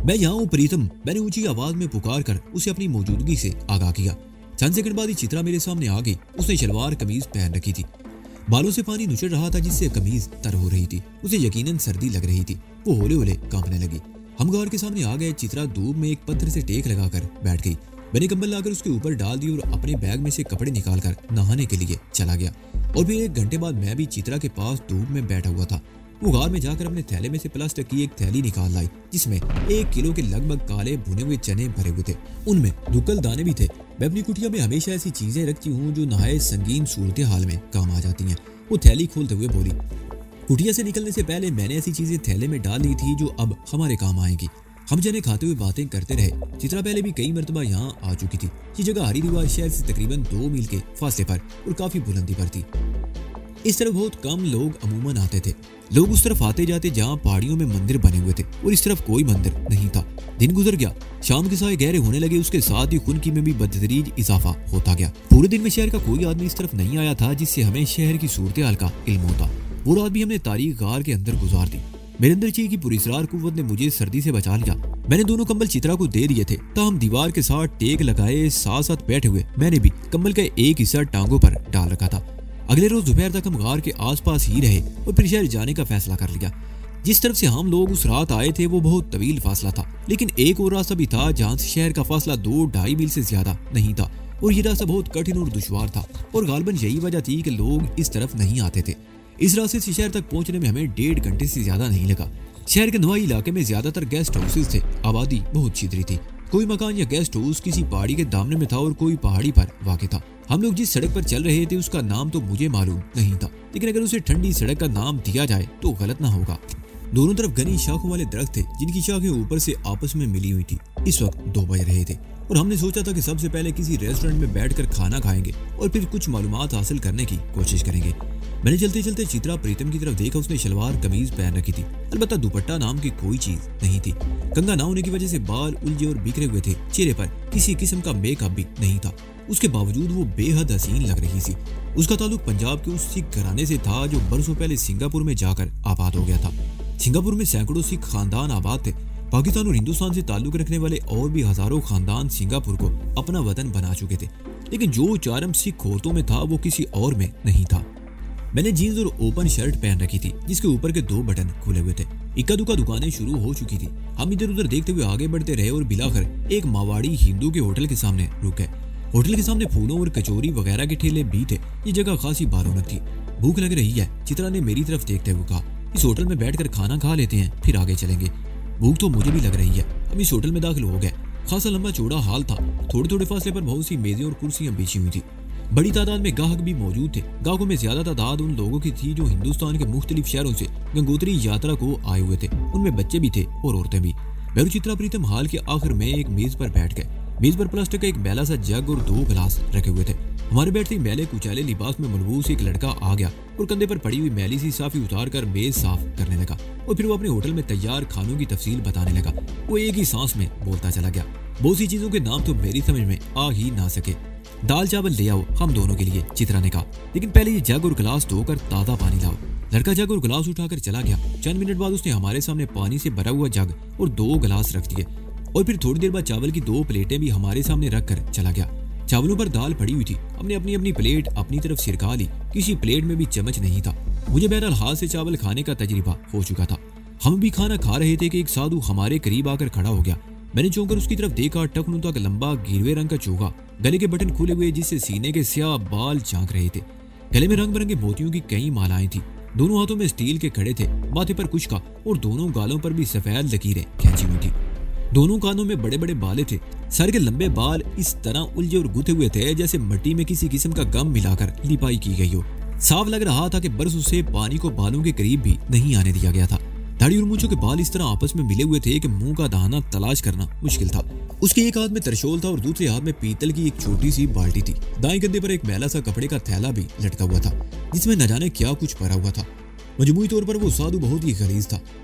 मैं यहाँ हूँ प्रीतम, मैंने ऊंची आवाज में पुकार कर उसे अपनी मौजूदगी से आगाह किया। चंद सेकंड बाद ही चित्रा मेरे सामने आ गई। उसने शलवार कमीज पहन रखी थी। बालों से पानी नुचड़ रहा था जिससे कमीज तर हो रही थी। उसे यकीनन सर्दी लग रही थी। वो होले होले कांपने लगी। हम गार के सामने आ गए। चित्रा धूप में एक पत्थर से टेक लगाकर बैठ गई। मैंने कंबल लाकर उसके ऊपर डाल दी और अपने बैग में से कपड़े निकालकर नहाने के लिए चला गया। और फिर एक घंटे बाद मैं भी चित्रा के पास धूप में बैठा हुआ था। वो गार में जाकर अपने थैले में से प्लास्टिक की एक थैली निकाल लाई जिसमें 1 किलो के लगभग काले भुने हुए चने भरे हुए थे। उनमें दुक्कल दाने भी थे। मैं अपनी कुटिया में हमेशा ऐसी चीजें रखती हूँ जो नहायत संगीन सूरत हाल में काम आ जाती हैं। वो थैली खोलते हुए बोली। कुटिया से निकलने से पहले मैंने ऐसी चीजें थैले में डाल दी थी जो अब हमारे काम आएंगी। हम जने खाते हुए बातें करते रहे। चित्रा पहले भी कई मरतबा यहाँ आ चुकी थी। ये जगह हरिद्वार शहर से तकरीबन 2 मील के फासले पर और काफी बुलंदी पर थी। इस तरफ बहुत कम लोग अमूमन आते थे। लोग उस तरफ आते जाते जहाँ पहाड़ियों में मंदिर बने हुए थे और इस तरफ कोई मंदिर नहीं था। दिन गुजर गया। शाम के साए गहरे होने लगे। उसके साथ ही खुनकी में भी बदतरीज इजाफा होता गया। पूरे दिन में शहर का कोई आदमी इस तरफ नहीं आया था जिससे हमें शहर की सूरत हाल का इल्म होता। वो रात भी हमने तारीख गार के अंदर गुजार दी। मेरे अंदर ची की पुरस्रार कुव्वत ने मुझे सर्दी से बचा लिया। मैंने दोनों कंबल चित्रा को दे दिए थे। ताहम दीवार के साथ टेक लगाए साथ साथ बैठे हुए मैंने भी कंबल का एक हिस्सा टांगों पर डाल रखा था। अगले रोज दोपहर तक हम गार के आसपास ही रहे और फिर शहर जाने का फैसला कर लिया। जिस तरफ से हम लोग उस रात आए थे वो बहुत तवील फासला था, लेकिन एक और रास्ता भी था जहाँ से शहर का फासला 2-2.5 मील से ज्यादा नहीं था और ये रास्ता बहुत कठिन और दुश्वार था और गालबन यही वजह थी कि लोग इस तरफ नहीं आते थे। इस रास्ते से शहर तक पहुंचने में हमें 1.5 घंटे से ज्यादा नहीं लगा। शहर के नवाई इलाके में ज्यादातर गेस्ट हाउसेस थे, आबादी बहुत छितरी थी। कोई मकान या गेस्ट हाउस किसी पहाड़ी के दामने में था और कोई पहाड़ी पर वाक़ था। हम लोग जिस सड़क पर चल रहे थे उसका नाम तो मुझे मालूम नहीं था, लेकिन अगर उसे ठंडी सड़क का नाम दिया जाए तो गलत ना होगा। दोनों तरफ घनी शाखों वाले दरख्त थे जिनकी शाखें ऊपर से आपस में मिली हुई थी। इस वक्त 2 बज रहे थे और हमने सोचा था कि सबसे पहले किसी रेस्टोरेंट में बैठकर खाना खाएंगे और फिर कुछ मालूमात हासिल करने की कोशिश करेंगे। मैंने चलते चलते चित्रा प्रीतम की तरफ देखा। उसने शलवार कमीज पहन रखी थी, अलबत्ता दुपट्टा नाम की कोई चीज नहीं थी। कंघा ना होने की वजह से बाल उलझे और बिखरे हुए थे। चेहरे पर किसी किस्म का मेकअप भी नहीं था। उसके बावजूद वो बेहद हसीन लग रही थी। उसका ताल्लुक पंजाब के उस सिख घराने से था जो बरसों पहले सिंगापुर में जाकर आबाद हो गया था। सिंगापुर में सैकड़ों सिख खानदान आबाद थे। पाकिस्तान और हिंदुस्तान से ताल्लुक रखने वाले और भी हजारों खानदान सिंगापुर को अपना वतन बना चुके थे, लेकिन जो चारम सिख औरतों में था वो किसी और में नहीं था। मैंने जीन्स और ओपन शर्ट पहन रखी थी जिसके ऊपर के 2 बटन खुले हुए थे। इक्का दुक्का दुकानें शुरू हो चुकी थी। हम इधर उधर देखते हुए आगे बढ़ते रहे और बिलाखिर एक मावाड़ी हिंदू के होटल के सामने रुक गए। होटल के सामने फूलों और कचौरी वगैरह के ठेले भी थे। ये जगह खासी बारौनक थी। भूख लग रही है, चित्रा ने मेरी तरफ देखते हुए कहा। इस होटल में बैठकर खाना खा लेते हैं, फिर आगे चलेंगे। भूख तो मुझे भी लग रही है। हम इस होटल में दाखिल हो गए। खासा लंबा चौड़ा हाल था। थोड़े थोड़े फासले पर बहुत सी मेजें और कुर्सियां बिछी हुई थी। बड़ी तादाद में ग्राहक भी मौजूद थे। ग्राहकों में ज्यादा तादाद उन लोगों की थी जो हिंदुस्तान के मुख्तलिफ शहरों से गंगोत्री यात्रा को आए हुए थे। उनमें बच्चे भी थे और औरतें भी। मैं और चित्रा प्रीतम हाल के आखिर में एक मेज पर बैठ गए। मेज पर प्लास्टिक का एक मैला सा जग और 2 गिलास रखे हुए थे। हमारे बैठते ही मैले कुचाले लिबास में मलबूस एक लड़का आ गया और कंधे पर पड़ी हुई मैली सी साफी उतार कर मेज साफ करने लगा और फिर वो अपने होटल में तैयार खानों की तफसील बताने लगा। वो एक ही सांस में बोलता चला गया। बहुत सी चीजों के नाम तो मेरी समझ में आ ही ना सके। दाल चावल ले आओ हम दोनों के लिए, चित्रा ने कहा, लेकिन पहले ये जग और गिलास धोकर ताज़ा पानी लाओ। लड़का जग और गिलास उठाकर चला गया। चंद मिनट बाद उसने हमारे सामने पानी से भरा हुआ जग और 2 गिलास रख दिए और फिर थोड़ी देर बाद चावल की 2 प्लेटें भी हमारे सामने रख कर चला गया। चावलों पर दाल पड़ी हुई थी। हमने अपनी अपनी प्लेट अपनी तरफ सिरका ली। किसी प्लेट में भी चम्मच नहीं था। मुझे बहरहाल हाथ से चावल खाने का तजर्बा हो चुका था। हम भी खाना खा रहे थे कि एक साधु हमारे करीब आकर खड़ा हो गया। मैंने चौंक कर उसकी तरफ देखा। टखनों तक लंबा गिरवे रंग का चोगा, गले के बटन खुले हुए जिससे सीने के स्याह बाल झांक रहे थे। गले में रंग बिरंगे मोतियों की कई मालाएं थी। दोनों हाथों में स्टील के खड़े थे। माथे पर कुछ का और दोनों गालों पर भी सफेद लकीरें खींची हुई थी। दोनों कानों में बड़े बड़े बाले थे। सर के लंबे बाल इस तरह उलझे और गुथे हुए थे जैसे मिट्टी में किसी किस्म का गम मिलाकर लिपाई की गई हो। साफ लग रहा था कि बरसों से पानी को बालों के करीब भी नहीं आने दिया गया था। दाढ़ी और मूंछों के बाल इस तरह आपस में मिले हुए थे कि मुंह का दाना तलाश करना मुश्किल था। उसके एक हाथ में त्रिशूल था और दूसरे हाथ में पीतल की एक छोटी सी बाल्टी थी। दाएं कंधे पर एक मैला सा कपड़े का थैला भी लटका हुआ था जिसमें न जाने क्या कुछ भरा हुआ था। मजमूई तौर पर वो साधु बहुत ही गलीज था।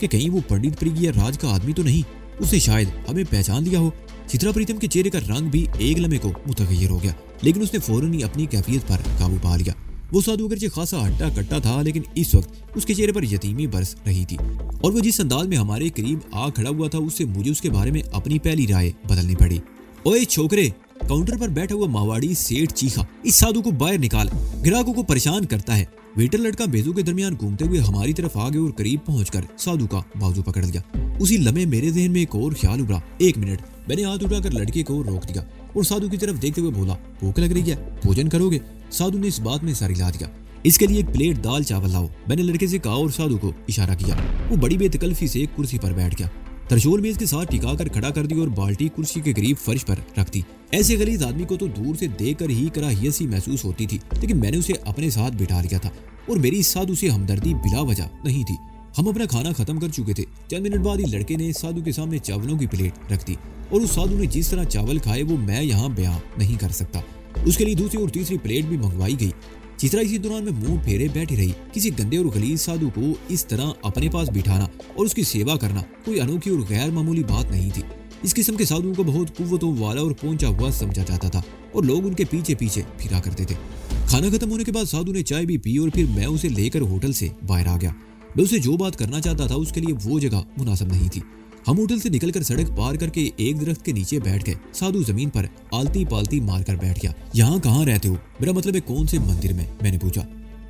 कि कहीं वो पंडित प्रिय या राज का आदमी तो नहीं। उसने शायद हमें पहचान लिया हो। चित्रा प्रीतम के चेहरे का रंग भी एक लम्हे को मुतगय्यर हो गया, लेकिन उसने फौरन ही अपनी कैफियत पर काबू पा लिया। वो साधु अगरचे खासा हट्टा कट्टा था, लेकिन इस वक्त उसके चेहरे पर यतीमी बरस रही थी और वो जिस अंदाज में हमारे करीब आ खड़ा हुआ था उससे मुझे उसके बारे में अपनी पहली राय बदलनी पड़ी। ओए छोकरे, काउंटर पर बैठा हुआ मावाड़ी सेठ चीखा, इस साधु को बाहर निकाल, ग्राहकों को परेशान करता है। वेटर लड़का बेजों के दरमियान घूमते हुए हमारी तरफ आ गया और करीब पहुंचकर साधु का बाजू पकड़ लिया। उसी लम्हे मेरे ज़हन में एक और ख्याल उभरा। 1 मिनट, मैंने हाथ उठाकर लड़के को रोक दिया और साधु की तरफ देखते हुए बोला, भूख लग रही है, भोजन करोगे? साधु ने इस बात में सर हिला दिया। इसके लिए 1 प्लेट दाल चावल लाओ, मैंने लड़के से कहा और साधु को इशारा किया। वो बड़ी बेतकल्फी से एक कुर्सी पर बैठ गया। त्रिशूल मेज के साथ टिका कर खड़ा कर दी और बाल्टी कुर्सी के करीब फर्श पर रख दी। ऐसे गलीज आदमी को तो दूर से देखकर ही कराहियत सी महसूस होती थी, लेकिन मैंने उसे अपने साथ बिठा लिया था और मेरी इस साधु से हमदर्दी बिला वजह नहीं थी। हम अपना खाना खत्म कर चुके थे। चंद मिनट बाद ही लड़के ने साधु के सामने चावलों की प्लेट रख दी और उस साधु ने जिस तरह चावल खाए वो मैं यहाँ बयां नहीं कर सकता। उसके लिए दूसरी और तीसरी प्लेट भी मंगवाई गई। चित्रा इसी दौरान में मुंह फेरे बैठी रही। किसी गंदे और गलीज साधु को इस तरह अपने पास बिठाना और उसकी सेवा करना कोई अनोखी और गैर मामूली बात नहीं थी। इस किस्म के साधुओं को बहुत कुव्वतों वाला और पहुंचा हुआ समझा जाता था और लोग उनके पीछे पीछे फिरा करते थे। खाना खत्म होने के बाद साधु ने चाय भी पी और फिर मैं उसे लेकर होटल से बाहर आ गया। मैं उसे जो बात करना चाहता था उसके लिए वो जगह मुनासिब नहीं थी। हम होटल से निकलकर सड़क पार करके एक दरख्त के नीचे बैठ गए। साधु जमीन पर आलती पालती मारकर बैठ गया। यहाँ कहाँ रहते हो? मेरा मतलब है कौन से मंदिर में? मैंने पूछा।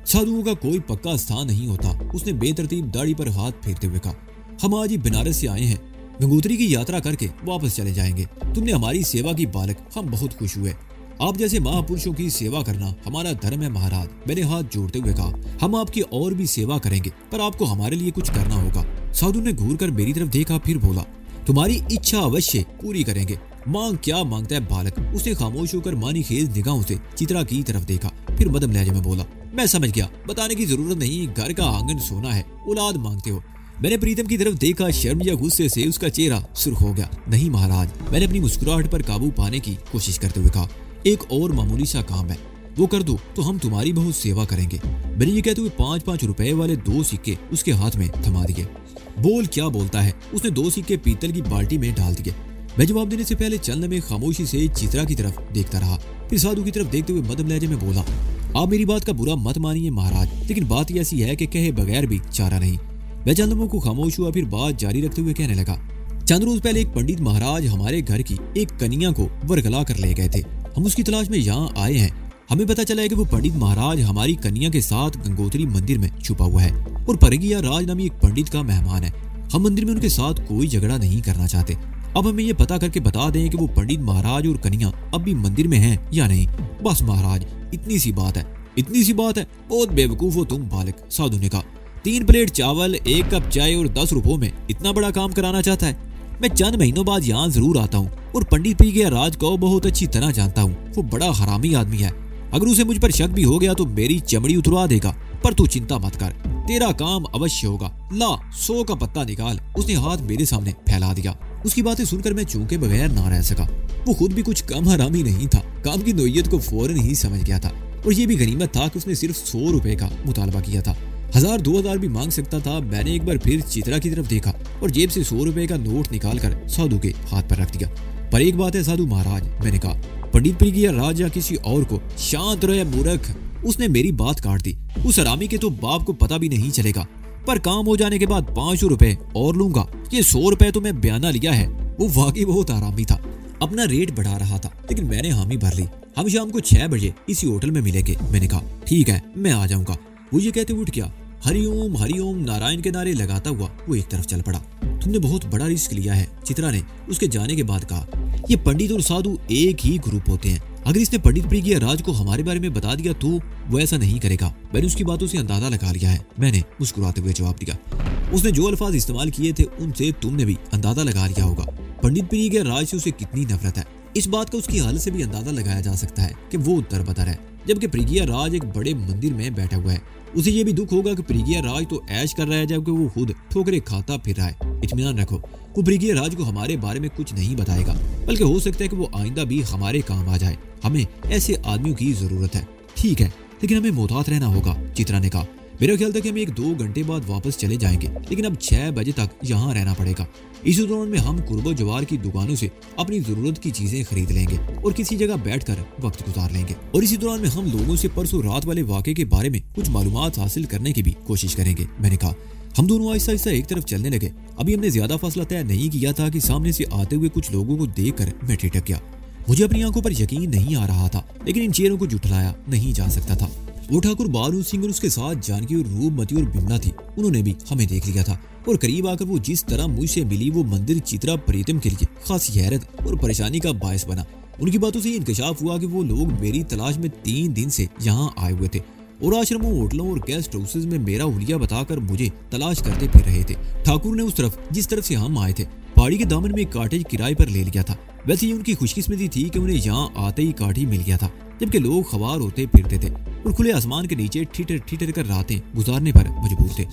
साधुओं का कोई पक्का स्थान नहीं होता, उसने बेतरतीब दाढ़ी पर हाथ फेरते हुए कहा। हम आज ही बनारस से आए हैं, गंगोत्री की यात्रा करके वापस चले जाएंगे। तुमने हमारी सेवा की बालक, हम बहुत खुश हुए। आप जैसे महापुरुषों की सेवा करना हमारा धर्म है महाराज, मैंने हाथ जोड़ते हुए कहा। हम आपकी और भी सेवा करेंगे, पर आपको हमारे लिए कुछ करना होगा। साधु ने घूर कर मेरी तरफ देखा, फिर बोला, तुम्हारी इच्छा अवश्य पूरी करेंगे। मांग क्या मांगता है बालक। उसने खामोश होकर मानी खेज निगाहों से चित्रा की तरफ देखा, फिर मदम लहजे में बोला, मैं समझ गया, बताने की जरूरत नहीं, घर का आंगन सोना है, औलाद मांगते हो। मैंने प्रीतम की तरफ देखा, शर्म या गुस्से से उसका चेहरा सुर्ख हो गया। नहीं महाराज, मैंने अपनी मुस्कुराहट पर काबू पाने की कोशिश करते हुए कहा, एक और मामूली सा काम है, वो कर दो तो हम तुम्हारी बहुत सेवा करेंगे। मैंने ये कहते हुए 5-5 रुपए वाले 2 सिक्के उसके हाथ में थमा दिए। बोल क्या बोलता है। उसने 2 सिक्के पीतल की बाल्टी में डाल दिए। मैं जवाब देने से पहले चलने में खामोशी से चित्रा की तरफ देखता रहा, फिर साधु की तरफ देखते हुए मदम लहजे में बोला, आप मेरी बात का बुरा मत मानिए महाराज, लेकिन बात ऐसी है कि कहे बगैर भी चारा नहीं। मैं चंद लम्हों को खामोश हुआ, फिर बात जारी रखते हुए कहने लगा, चंद रोज पहले एक पंडित महाराज हमारे घर की एक कन्या को वरगला कर ले गए थे। हम उसकी तलाश में यहाँ आए हैं। हमें पता चला है कि वो पंडित महाराज हमारी कन्या के साथ गंगोत्री मंदिर में छुपा हुआ है और परगिया राज नामी एक पंडित का मेहमान है। हम मंदिर में उनके साथ कोई झगड़ा नहीं करना चाहते। अब हमें ये पता करके बता दें कि वो पंडित महाराज और कन्या अब भी मंदिर में हैं या नहीं। बस महाराज, इतनी सी बात है। इतनी सी बात है? बहुत बेवकूफ हो तुम बालक, साधु ने कहा। 3 प्लेट चावल, 1 कप चाय और 10 रुपयों में इतना बड़ा काम कराना चाहता है? मैं चंद महीनों बाद यहाँ जरूर आता हूँ और पंडित प्रियगिया राज को बहुत अच्छी तरह जानता हूँ। वो बड़ा हरामी आदमी है। अगर उसे मुझ पर शक भी हो गया तो मेरी चमड़ी उतरवा देगा। पर तू चिंता मत कर, तेरा काम अवश्य होगा। ला 100 का पत्ता निकाल। उसने हाथ मेरे सामने फैला दिया। उसकी बातें सुनकर मैं चौंके बगैर ना रह सका। वो खुद भी कुछ कम हरामी नहीं था। काम की नोयत को फौरन ही समझ गया था और ये भी गनीमत था कि उसने सिर्फ 100 रुपए का मुतालबा किया था। 1000-2000 भी मांग सकता था। मैंने एक बार फिर चित्रा की तरफ देखा और जेब से 100 रुपए का नोट निकालकर साधु के हाथ पर रख दिया। पर एक बात है साधु महाराज, मैंने कहा, पंडित प्रियगिया राज या किसी और को शांत रहे मूर्ख। उसने मेरी बात काट दी। उस हरामी के तो बाप को पता भी नहीं चलेगा। पर काम हो जाने के बाद 500 रुपए और लूंगा। ये 100 रुपए तो मैं बयाना लिया है। वो वाकई बहुत आरामी था। अपना रेट बढ़ा रहा था, लेकिन मैंने हामी भर ली। हम शाम को 6 बजे इसी होटल में मिलेंगे। मैंने कहा, ठीक है, मैं आ जाऊंगा। वो ये कहते उठ गया। हरिओम हरिओम नारायण के नारे लगाता हुआ वो एक तरफ चल पड़ा। तुमने बहुत बड़ा रिस्क लिया है, चित्रा ने उसके जाने के बाद कहा। ये पंडित और साधु एक ही ग्रुप होते हैं। अगर इसने पंडित प्रियगिया राज को हमारे बारे में बता दिया तो वो ऐसा नहीं करेगा। मैंने उसकी बातों से अंदाजा लगा लिया है, मैंने मुस्कुराते हुए जवाब दिया। उसने जो अल्फाज इस्तेमाल किए थे उनसे तुमने भी अंदाजा लगा लिया होगा। पंडित प्रियगिया राज से उसे कितनी नफरत है। इस बात का उसकी हालत से भी अंदाजा लगाया जा सकता है कि वो दरबदर है, जबकि प्रियगिया राज एक बड़े मंदिर में बैठा हुआ है। उसे ये भी दुख होगा कि प्रियगिया राज तो ऐश कर रहा है, जबकि वो खुद ठोकरे खाता फिर रहा है। इत्मीनान रखो, वो प्रियगिया राज को हमारे बारे में कुछ नहीं बताएगा, बल्कि हो सकता है कि वो आइंदा भी हमारे काम आ जाए। हमें ऐसे आदमियों की जरूरत है। ठीक है, लेकिन हमें मोहतात रहना होगा, चित्रा ने कहा। मेरा ख्याल था कि हम 1-2 घंटे बाद वापस चले जाएंगे, लेकिन अब 6 बजे तक यहाँ रहना पड़ेगा। इस दौरान में हम कुर्बो जवार की दुकानों से अपनी जरूरत की चीजें खरीद लेंगे और किसी जगह बैठकर वक्त गुजार लेंगे। और इसी दौरान में हम लोगों से परसों रात वाले वाक़े के बारे में कुछ मालूमात हासिल करने की भी कोशिश करेंगे। मैंने कहा। हम दोनों आहिस्ता आहिस्ता एक तरफ चलने लगे। अभी हमने ज्यादा फासला तय नहीं किया था कि सामने से आते हुए कुछ लोगों को देखकर मैं ठिठक गया। मुझे अपनी आंखों पर यकीन नहीं आ रहा था, लेकिन इन चेहरों को जुटलाया नहीं जा सकता था। वो ठाकुर बारू सिंह और उसके साथ जानकी और रूपमती और बिमला थी। उन्होंने भी हमें देख लिया था और करीब आकर वो जिस तरह मुझसे मिली, वो मंदिर चित्रा प्रीतम के लिए खासी हैरत और परेशानी का बायस बना। उनकी बातों से इंकशाफ हुआ कि वो लोग मेरी तलाश में 3 दिन से यहाँ आए हुए थे और आश्रमों, होटलों और गेस्ट हाउसेज में मेरा हुलिया बताकर मुझे तलाश करते फिर रहे थे। ठाकुर ने उस तरफ जिस तरफ से हम आए थे पहाड़ी के दामन में एक कॉटेज किराए पर ले लिया था। वैसे ये उनकी खुशकिस्मती थी कि उन्हें यहाँ आते ही काठी मिल गया था, जबकि लोग खवार होते फिरते थे और खुले आसमान के नीचे ठिठर ठिठर कर रातें गुजारने पर मजबूर थे।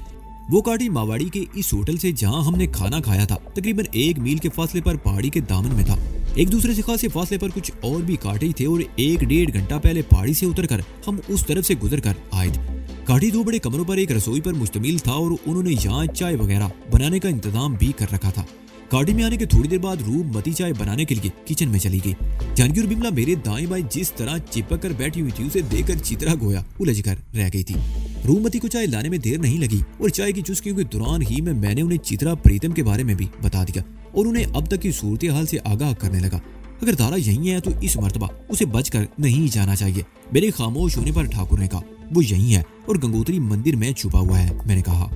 वो काठी मावाड़ी के इस होटल से जहाँ हमने खाना खाया था तकरीबन 1 मील के फासले पर पहाड़ी के दामन में था। एक दूसरे से खासे फासले पर कुछ और भी काठी थे और 1-1.5 घंटा पहले पहाड़ी से उतरकर हम उस तरफ से गुजर कर आए थे। काठी 2 बड़े कमरों पर एक रसोई पर मुश्तमिल था और उन्होंने यहाँ चाय वगैरह बनाने का इंतजाम भी कर रखा था। काठी में आने के थोड़ी देर बाद रूपमती चाय बनाने के लिए किचन में चली गई। जानकी और बिमला मेरे दाएं बाएं जिस तरह चिपक कर बैठी हुई थी, उसे देखकर चित्रा गोया उलझ कर रह गई थी। रूपमती को चाय लाने में देर नहीं लगी और चाय की चुस्कियों के दौरान ही मैंने उन्हें चित्रा प्रीतम के बारे में भी बता दिया और उन्हें अब तक की सूरत हाल से आगाह करने लगा। अगर तारा यहीं है तो इस मर्तबा उसे बचकर नहीं जाना चाहिए। मेरे खामोश होने पर ठाकुर ने कहा, वो यहीं है और गंगोत्री मंदिर में छुपा हुआ है। मैंने कहा,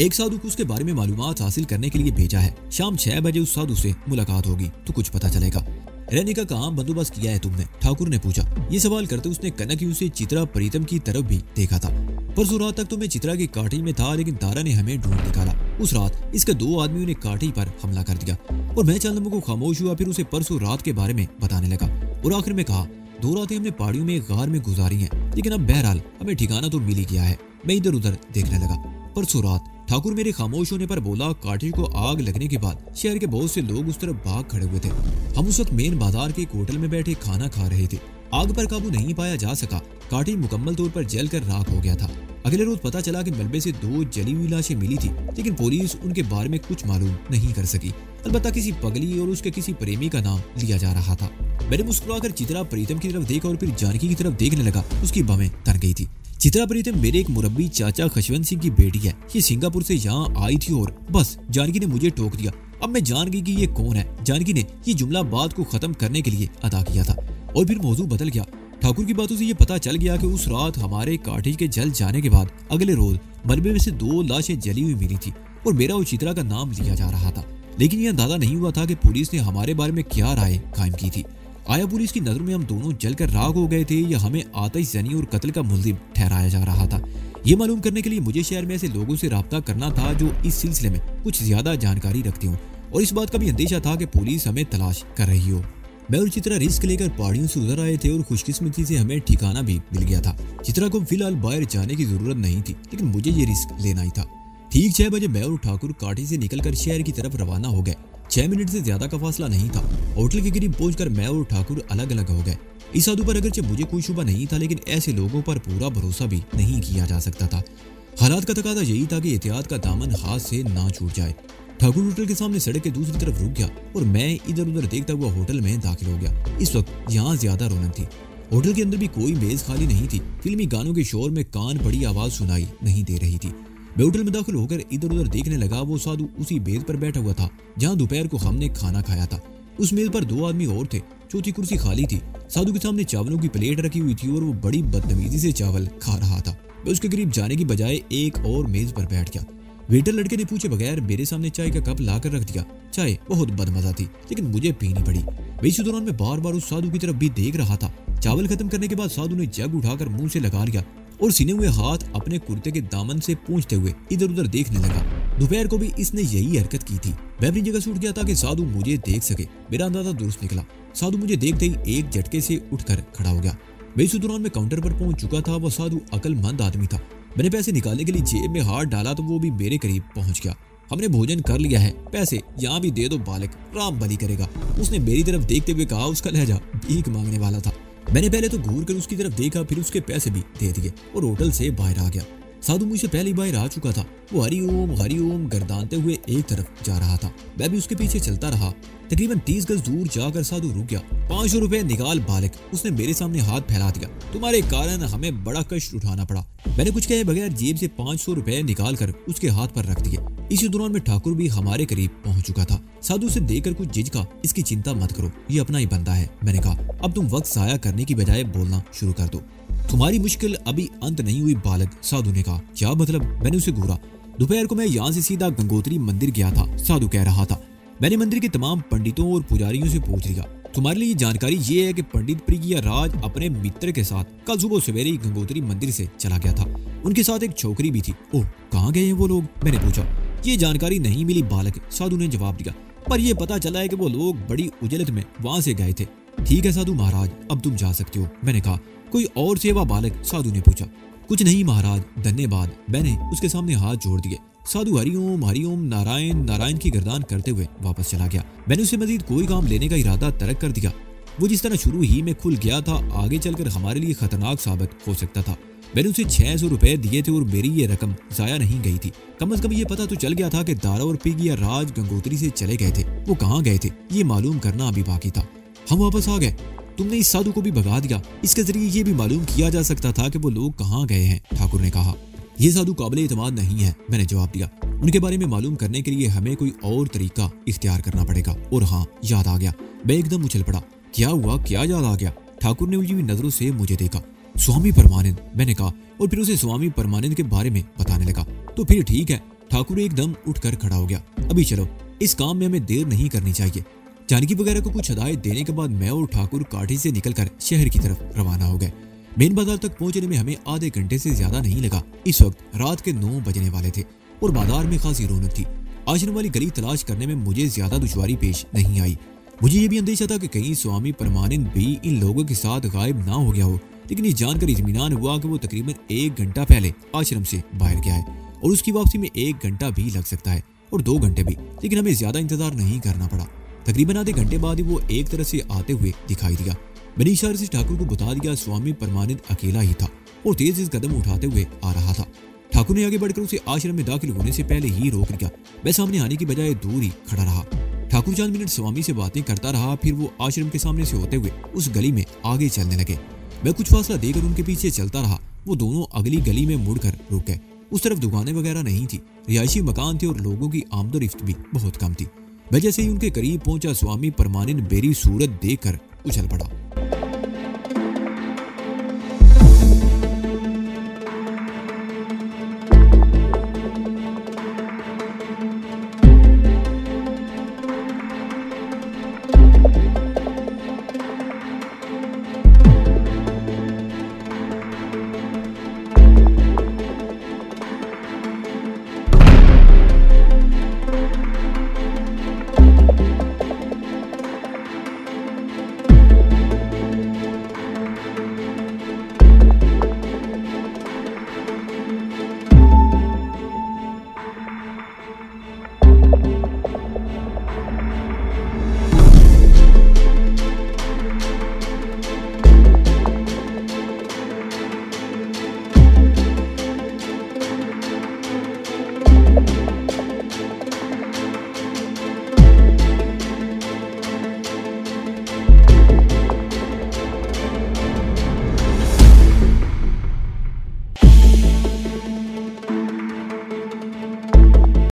एक साधु को उसके बारे में मालूमात हासिल करने के लिए भेजा है। शाम 6 बजे उस साधु से मुलाकात होगी तो कुछ पता चलेगा। रहने का कहाँ बंदोबस्त किया है तुमने? ठाकुर ने पूछा। ये सवाल करते उसने कनक से चित्रा प्रीतम की तरफ भी देखा था। परसों रात तक तो मैं चित्रा की काठी में था, लेकिन तारा ने हमें ढूंढ निकाला। उस रात इसके 2 आदमियों ने काठी पर हमला कर दिया और मैं चंद को खामोश हुआ। फिर उसे परसों रात के बारे में बताने लगा और आखिर में कहा, 2 रातें हमने पहाड़ियों में एक गार में गुजारी हैं, लेकिन अब बहरहाल हमें ठिकाना तो मिल ही गया है। मैं इधर उधर देखने लगा। परसों रात ठाकुर मेरे खामोश होने पर बोला, काठी को आग लगने के बाद शहर के बहुत से लोग उस तरफ भाग खड़े हुए थे। हम उस वक्त मेन बाजार के एक होटल में बैठे खाना खा रहे थे। आग पर काबू नहीं पाया जा सका। काठी मुकम्मल तौर पर जलकर राख हो गया था। अगले रोज पता चला कि मलबे से 2 जली हुई लाशें मिली थी, लेकिन पुलिस उनके बारे में कुछ मालूम नहीं कर सकी। अलबत्ता किसी पगली और उसके किसी प्रेमी का नाम लिया जा रहा था। मैंने मुस्कुराकर चित्रा प्रीतम की तरफ देखा और फिर जानकी की तरफ देखने लगा। उसकी बाहें तर गई थी। चित्रा प्रीतम मेरे एक मुरब्बी चाचा खशवंत सिंह की बेटी है। ये सिंगापुर से यहाँ आई थी और बस जानकी ने मुझे टोक दिया। अब मैं जान गई कि ये कौन है। जानकी ने ये जुमला बात को खत्म करने के लिए अदा किया था और फिर मौजू बदल गया। ठाकुर की बातों से ये पता चल गया कि उस रात हमारे काठी के जल जाने के बाद अगले रोज मलबे में से 2 लाशें जली हुई मिली थी और मेरा और चित्रा का नाम लिया जा रहा था। लेकिन यह अंदाजा नहीं हुआ था कि पुलिस ने हमारे बारे में क्या राय कायम की थी। आया पुलिस की नजरों में हम दोनों जलकर राख हो गए थे या हमें आतिशजनी और कत्ल का मुलजिम ठहराया जा रहा था? ये मालूम करने के लिए मुझे शहर में ऐसे लोगों से राब्ता करना था जो इस सिलसिले में कुछ ज्यादा जानकारी रखते हों और इस बात का भी अंदेशा था कि पुलिस हमें तलाश कर रही हो। मैं और चित्रा रिस्क लेकर पहाड़ियों से उधर आए थे और खुशकिस्मती से हमें ठिकाना भी मिल गया था। चित्रा को फिलहाल बाहर जाने की जरूरत नहीं थी, लेकिन मुझे ये रिस्क लेना ही था। ठीक 6 बजे मैं और ठाकुर काठी से निकलकर शहर की तरफ रवाना हो गए। 6 मिनट से ज्यादा का फासला नहीं था। होटल के करीब पहुंचकर मैं और ठाकुर अलग अलग हो गए। इस साधु पर अगरचे मुझे कोई शुबा नहीं था, लेकिन ऐसे लोगों पर पूरा भरोसा भी नहीं किया जा सकता था। हालात का तकाजा यही था कि एहतियात का दामन हाथ से ना छूट जाए। ठाकुर होटल के सामने सड़क के दूसरी तरफ रुक गया और मैं इधर उधर देखता हुआ होटल में दाखिल हो गया। इस वक्त यहाँ ज्यादा रौनक थी। होटल के अंदर भी कोई मेज खाली नहीं थी। फिल्मी गानों के शोर में कान बड़ी आवाज सुनाई नहीं दे रही थी। मैं होटल में दाखिल होकर इधर उधर देखने लगा। वो साधु उसी मेज पर बैठा हुआ था जहाँ दोपहर को हमने खाना खाया था। उस मेज पर 2 आदमी और थे। चौथी कुर्सी खाली थी। साधु के सामने चावलों की प्लेट रखी हुई थी और वो बड़ी बदतमीजी से चावल खा रहा था। मैं उसके करीब जाने की बजाय एक और मेज पर बैठ गया। वेटर लड़के ने पूछे बगैर मेरे सामने चाय का कप लाकर रख दिया। चाय बहुत बदमजा थी, लेकिन मुझे पीनी पड़ी। इसी दौरान मैं बार बार उस साधु की तरफ भी देख रहा था। चावल खत्म करने के बाद साधु ने जग उठाकर मुंह से लगा लिया और सीने हुए हाथ अपने कुर्ते के दामन से पूंछते हुए इधर उधर देखने लगा। दोपहर को भी इसने यही हरकत की थी। मैं अपनी जगह से उठ गया था कि साधु मुझे देख सके। मेरा अंदाजा दुरुस्त निकला। साधु मुझे देखते ही एक झटके से उठकर खड़ा हो गया। मैं इस दौरान में काउंटर पर पहुंच चुका था। वह साधु अकलमंद आदमी था। मैंने पैसे निकालने के लिए जेब में हाथ डाला तो वो भी मेरे करीब पहुंच गया। हमने भोजन कर लिया है, पैसे यहाँ भी दे दो बालक, राम भली करेगा। उसने मेरी तरफ देखते हुए कहा। उसका लहजा भीख मांगने वाला था। मैंने पहले तो घूर कर उसकी तरफ देखा, फिर उसके पैसे भी दे दिए और होटल से बाहर आ गया। साधु मुझसे पहले ही बाहर आ चुका था। वो हरिओम गर्दानते हुए एक तरफ जा रहा था। मैं भी उसके पीछे चलता रहा। तकरीबन 30 गज दूर जाकर साधु रुक गया। 500 रुपए निकाल बालक, उसने मेरे सामने हाथ फैला दिया। तुम्हारे कारण हमें बड़ा कष्ट उठाना पड़ा। मैंने कुछ कहे बगैर जेब से 500 रुपए निकाल कर उसके हाथ पर रख दिए। इसी दौरान में ठाकुर भी हमारे करीब पहुंच चुका था। साधु से देखकर कुछ झिझका। इसकी चिंता मत करो, ये अपना ही बंदा है। मैंने कहा, अब तुम वक्त जाया करने की बजाय बोलना शुरू कर दो। तुम्हारी मुश्किल अभी अंत नहीं हुई बालक, साधु ने कहा। क्या मतलब? मैंने उसे घूरा। दोपहर को मैं यहाँ से सीधा गंगोत्री मंदिर गया था, साधु कह रहा था। मैंने मंदिर के तमाम पंडितों और पुजारियों से पूछ लिया। तुम्हारे लिए जानकारी ये है कि पंडित प्रिया राज अपने मित्र के साथ कल सुबह सवेरे ही गंगोत्री मंदिर से चला गया था। उनके साथ एक छोकरी भी थी। ओह, कहाँ गए हैं वो लोग? मैंने पूछा। ये जानकारी नहीं मिली बालक, साधु ने जवाब दिया, पर यह पता चला है कि वो लोग बड़ी उजलत में वहां से गए थे। ठीक है साधु महाराज, अब तुम जा सकते हो। मैंने कहा। कोई और सेवा बालक? साधु ने पूछा। कुछ नहीं महाराज, धन्यवाद। मैंने उसके सामने हाथ जोड़ दिए। साधु हरिओम हरिओम नारायण नारायण की गर्दान करते हुए वापस चला गया। मैंने उससे मजीद कोई काम लेने का इरादा तर्क कर दिया। वो जिस तरह शुरू ही में खुल गया था, आगे चलकर हमारे लिए खतरनाक साबित हो सकता था। मैंने उसे 600 रुपए दिए थे और मेरी ये रकम जाया नहीं गई थी। कम से कम ये पता तो चल गया था कि दारा और पिगिया राज गंगोत्री से चले गए थे। वो कहाँ गए थे ये मालूम करना अभी बाकी था। हम वापस आ गए। तुमने इस साधु को भी भगा दिया। इसके जरिए ये भी मालूम किया जा सकता था कि वो लोग कहाँ गए हैं, ठाकुर ने कहा। ये साधु काबिल एतमाद नहीं है, मैंने जवाब दिया। उनके बारे में मालूम करने के लिए हमें कोई और तरीका इख्तियार करना पड़ेगा। और हाँ, याद आ गया। मैं एकदम उछल पड़ा। क्या हुआ? क्या याद आ गया? ठाकुर ने उलझी हुई नजरों से मुझे देखा। स्वामी परमानंद, मैंने कहा और फिर उसे स्वामी परमानंद के बारे में बताने लगा। तो फिर ठीक है। ठाकुर एकदम उठकर खड़ा हो गया। अभी चलो, इस काम में हमें देर नहीं करनी चाहिए। जानकी वगैरह को कुछ हदायत देने के बाद मैं और ठाकुर काठी से निकलकर शहर की तरफ रवाना हो गए। मेन बाजार तक पहुंचने में हमें आधे घंटे से ज्यादा नहीं लगा। इस वक्त रात के 9 बजने वाले थे और बाजार में खासी रौनक थी। आश्रम वाली गली तलाश करने में मुझे ज्यादा दुश्वारी पेश नहीं आई। मुझे ये भी अंदेशा था कि कहीं स्वामी परमानंद भी इन लोगों के साथ गायब ना हो गया हो, लेकिन ये जानकर इत्मीनान हुआ कि वो तकरीबन 1 घंटा पहले आश्रम से बाहर गया है और उसकी वापसी में 1 घंटा भी लग सकता है और 2 घंटे भी, लेकिन हमें ज्यादा इंतजार नहीं करना पड़ा। तकरीबन आधे घंटे बाद ही वो एक तरह से आते हुए दिखाई दिया। मैंने इशारे से ठाकुर को बता दिया स्वामी परमानंद अकेला ही था और तेज कदम उठाते हुए आ रहा था। ठाकुर ने आगे बढ़कर उसे आश्रम में दाखिल होने से पहले ही रोक लिया। मैं सामने आने की बजाय दूर ही खड़ा रहा। ठाकुर चंद मिनट स्वामी से बातें करता रहा, फिर वो आश्रम के सामने से होते हुए उस गली में आगे चलने लगे। मैं कुछ फासला देकर उनके पीछे चलता रहा। वो दोनों अगली गली में मुड़कर रुक गए। उस तरफ दुकानें वगैरह नहीं थी, रिहायशी मकान थे और लोगों की आमदोरफ्त भी बहुत कम थी। मैं जैसे ही उनके करीब पहुंचा स्वामी परमानंद मेरी सूरत देखकर उछल पड़ा।